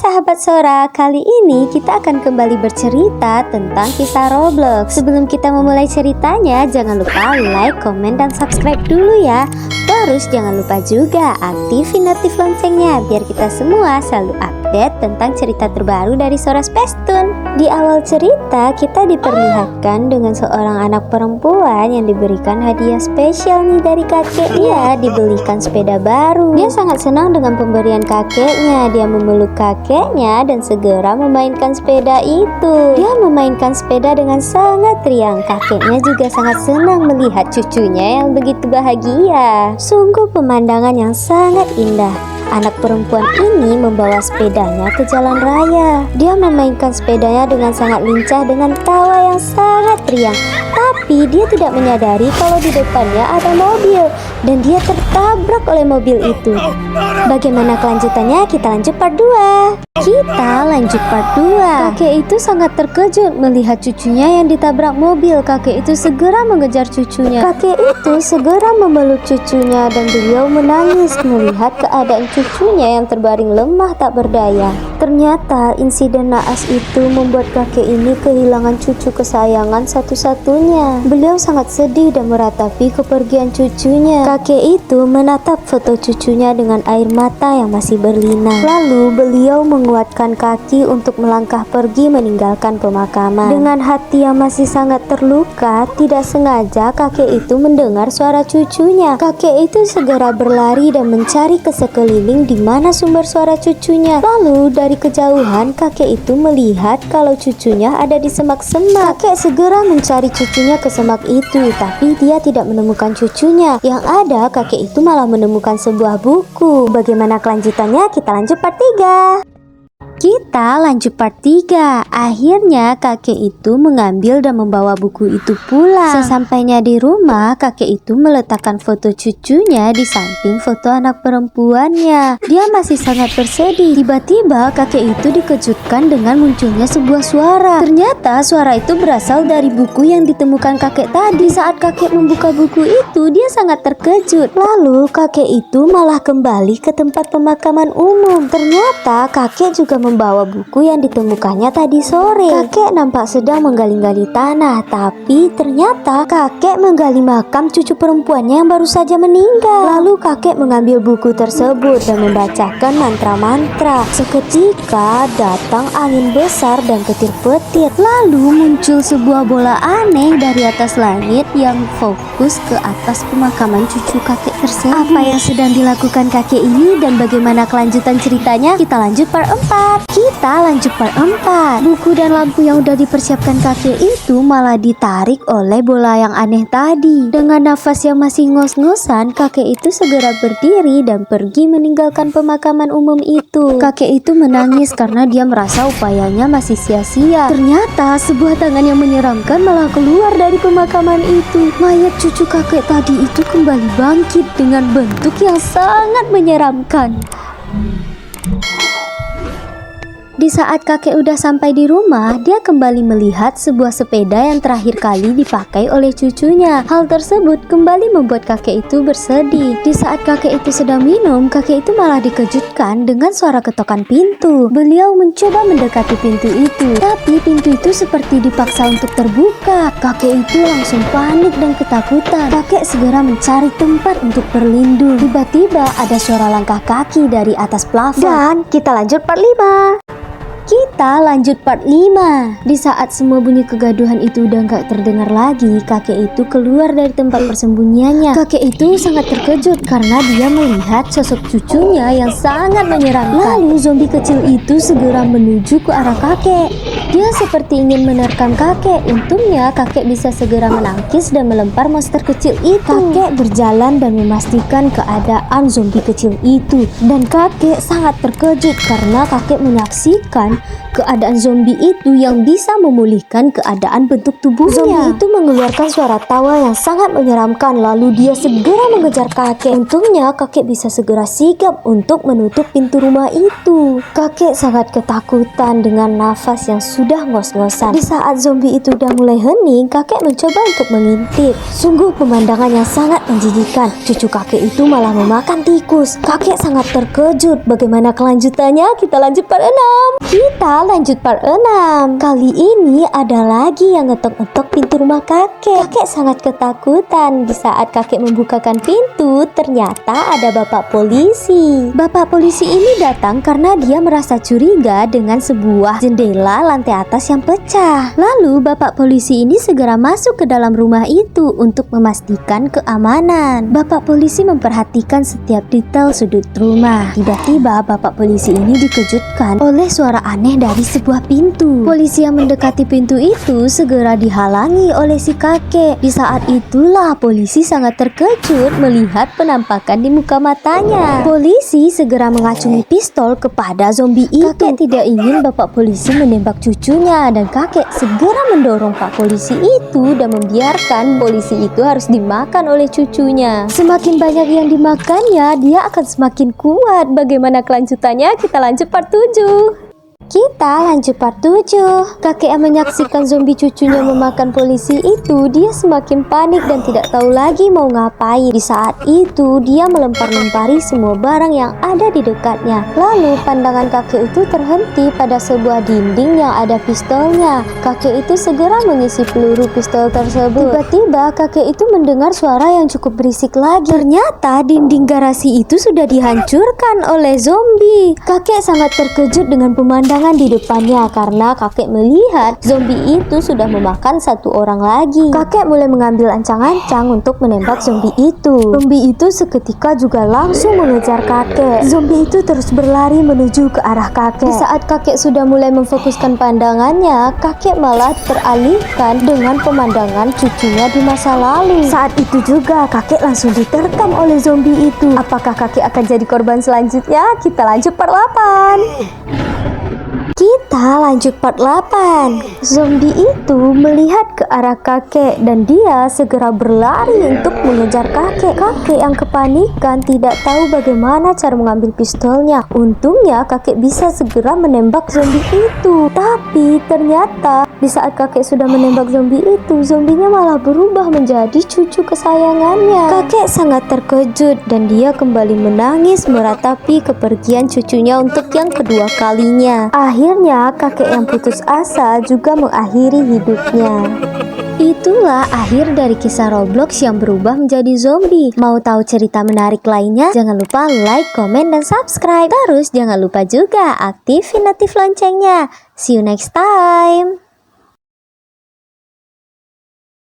sahabat Sora, kali ini kita akan kembali bercerita tentang kisah Roblox. Sebelum kita memulai ceritanya, jangan lupa like, komen, dan subscribe dulu ya. Terus jangan lupa juga aktifin notif loncengnya biar kita semua selalu update tentang cerita terbaru dari Sora Space Tune. Di awal cerita kita diperlihatkan dengan seorang anak perempuan yang diberikan hadiah spesial nih dari kakeknya, dibelikan sepeda baru. Dia sangat senang dengan pemberian kakeknya. Dia memeluk kakeknya dan segera memainkan sepeda itu. Dia memainkan sepeda dengan sangat riang. Kakeknya juga sangat senang melihat cucunya yang begitu bahagia. Sungguh pemandangan yang sangat indah. Anak perempuan ini membawa sepedanya ke jalan raya. Dia memainkan sepedanya dengan sangat lincah dengan tawa yang sangat riang. Tapi dia tidak menyadari kalau di depannya ada mobil dan dia tertabrak oleh mobil itu. Bagaimana kelanjutannya? Kita lanjut part 2. Kakek itu sangat terkejut melihat cucunya yang ditabrak mobil. Kakek itu segera mengejar cucunya. Kakek itu segera memeluk cucunya dan beliau menangis melihat keadaan cucunya yang terbaring lemah tak berdaya. Ternyata insiden naas itu membuat kakek ini kehilangan cucu kesayangan satu-satunya. Beliau sangat sedih dan meratapi kepergian cucunya. Kakek itu menatap foto cucunya dengan air mata yang masih berlinang. Lalu beliau menguatkan kaki untuk melangkah pergi meninggalkan pemakaman. Dengan hati yang masih sangat terluka, tidak sengaja kakek itu mendengar suara cucunya. Kakek itu segera berlari dan mencari ke sekeliling di mana sumber suara cucunya. Lalu dari kejauhan kakek itu melihat kalau cucunya ada di semak-semak. Kakek segera mencari cucunya ke semak itu, tapi dia tidak menemukan cucunya. Yang ada kakek itu malah menemukan sebuah buku. Bagaimana kelanjutannya? Kita lanjut part 3. Kita lanjut part 3. Akhirnya kakek itu mengambil dan membawa buku itu pulang. Sesampainya di rumah, kakek itu meletakkan foto cucunya di samping foto anak perempuannya. Dia masih sangat bersedih. Tiba-tiba kakek itu dikejutkan dengan munculnya sebuah suara. Ternyata suara itu berasal dari buku yang ditemukan kakek tadi. Saat kakek membuka buku itu, dia sangat terkejut. Lalu kakek itu malah kembali ke tempat pemakaman umum. Ternyata kakek juga membawa buku yang ditemukannya tadi sore. Kakek nampak sedang menggali-gali tanah, tapi ternyata kakek menggali makam cucu perempuannya yang baru saja meninggal. Lalu kakek mengambil buku tersebut dan membacakan mantra-mantra. Seketika datang angin besar dan petir-petir. Lalu muncul sebuah bola aneh dari atas langit yang fokus ke atas pemakaman cucu kakek tersebut. Apa yang sedang dilakukan kakek ini dan bagaimana kelanjutan ceritanya? Kita lanjut part 4. Buku dan lampu yang udah dipersiapkan kakek itu malah ditarik oleh bola yang aneh tadi. Dengan nafas yang masih ngos-ngosan, kakek itu segera berdiri dan pergi meninggalkan pemakaman umum itu. Kakek itu menangis karena dia merasa upayanya masih sia-sia. Ternyata sebuah tangan yang menyeramkan malah keluar dari pemakaman itu. Mayat cucu kakek tadi itu kembali bangkit dengan bentuk yang sangat menyeramkan. Di saat kakek udah sampai di rumah, dia kembali melihat sebuah sepeda yang terakhir kali dipakai oleh cucunya. Hal tersebut kembali membuat kakek itu bersedih. Di saat kakek itu sedang minum, kakek itu malah dikejutkan dengan suara ketokan pintu. Beliau mencoba mendekati pintu itu, tapi pintu itu seperti dipaksa untuk terbuka. Kakek itu langsung panik dan ketakutan. Kakek segera mencari tempat untuk berlindung. Tiba-tiba ada suara langkah kaki dari atas plafon. Dan kita lanjut part 5. Di saat semua bunyi kegaduhan itu udah gak terdengar lagi, kakek itu keluar dari tempat persembunyiannya. Kakek itu sangat terkejut karena dia melihat sosok cucunya yang sangat menyeramkan. Lalu zombie kecil itu segera menuju ke arah kakek. Dia seperti ingin menerkam kakek. Untungnya kakek bisa segera menangkis dan melempar monster kecil itu. Kakek berjalan dan memastikan keadaan zombie kecil itu. Dan kakek sangat terkejut karena kakek menyaksikan keadaan zombie itu yang bisa memulihkan keadaan bentuk tubuhnya. Zombie itu mengeluarkan suara tawa yang sangat menyeramkan, lalu dia segera mengejar kakek. Untungnya kakek bisa segera sigap untuk menutup pintu rumah itu. Kakek sangat ketakutan dengan nafas yang sudah ngos-ngosan. Di saat zombie itu udah mulai hening, kakek mencoba untuk mengintip. Sungguh pemandangan yang sangat menjijikan. Cucu kakek itu malah memakan tikus. Kakek sangat terkejut. Bagaimana kelanjutannya? Kita lanjut part 6. Kali ini ada lagi yang ngetok-ngetok pintu rumah kakek. Kakek sangat ketakutan. Di saat kakek membukakan pintu, ternyata ada bapak polisi. Bapak polisi ini datang karena dia merasa curiga dengan sebuah jendela lantai atas yang pecah. Lalu bapak polisi ini segera masuk ke dalam rumah itu untuk memastikan keamanan. Bapak polisi memperhatikan setiap detail sudut rumah. Tiba-tiba bapak polisi ini dikejutkan oleh suara aneh dari sebuah pintu. Polisi yang mendekati pintu itu segera dihalangi oleh si kakek. Di saat itulah polisi sangat terkejut melihat penampakan di muka matanya. Polisi segera mengacungi pistol kepada zombie itu. Kakek tidak ingin bapak polisi menembak cucunya dan kakek segera mendorong pak polisi itu dan membiarkan polisi itu harus dimakan oleh cucunya. Semakin banyak yang dimakannya, dia akan semakin kuat. Bagaimana kelanjutannya? Kita lanjut part 7. Kakek yang menyaksikan zombie cucunya memakan polisi itu, dia semakin panik dan tidak tahu lagi mau ngapain. Di saat itu, dia melempar-lempari semua barang yang ada di dekatnya. Lalu pandangan kakek itu terhenti pada sebuah dinding yang ada pistolnya. Kakek itu segera mengisi peluru pistol tersebut. Tiba-tiba kakek itu mendengar suara yang cukup berisik lagi. Ternyata dinding garasi itu sudah dihancurkan oleh zombie. Kakek sangat terkejut dengan pemandangan di depannya karena kakek melihat zombie itu sudah memakan satu orang lagi. Kakek mulai mengambil ancang-ancang untuk menembak zombie itu. Zombie itu seketika juga langsung mengejar kakek. Zombie itu terus berlari menuju ke arah kakek. Di saat kakek sudah mulai memfokuskan pandangannya, kakek malah teralihkan dengan pemandangan cucunya di masa lalu. Saat itu juga kakek langsung diterkam oleh zombie itu. Apakah kakek akan jadi korban selanjutnya? Kita lanjut part 8. Zombie itu melihat ke arah kakek dan dia segera berlari untuk mengejar kakek. Kakek yang kepanikan tidak tahu bagaimana cara mengambil pistolnya. Untungnya kakek bisa segera menembak zombie itu. Tapi ternyata di saat kakek sudah menembak zombie itu, zombinya malah berubah menjadi cucu kesayangannya. Kakek sangat terkejut dan dia kembali menangis meratapi kepergian cucunya untuk yang kedua kalinya. Akhirnya kakek yang putus asa juga mengakhiri hidupnya. Itulah akhir dari kisah Roblox yang berubah menjadi zombie. Mau tahu cerita menarik lainnya? Jangan lupa like, komen, dan subscribe. Terus jangan lupa juga aktifin notif loncengnya. See you next time.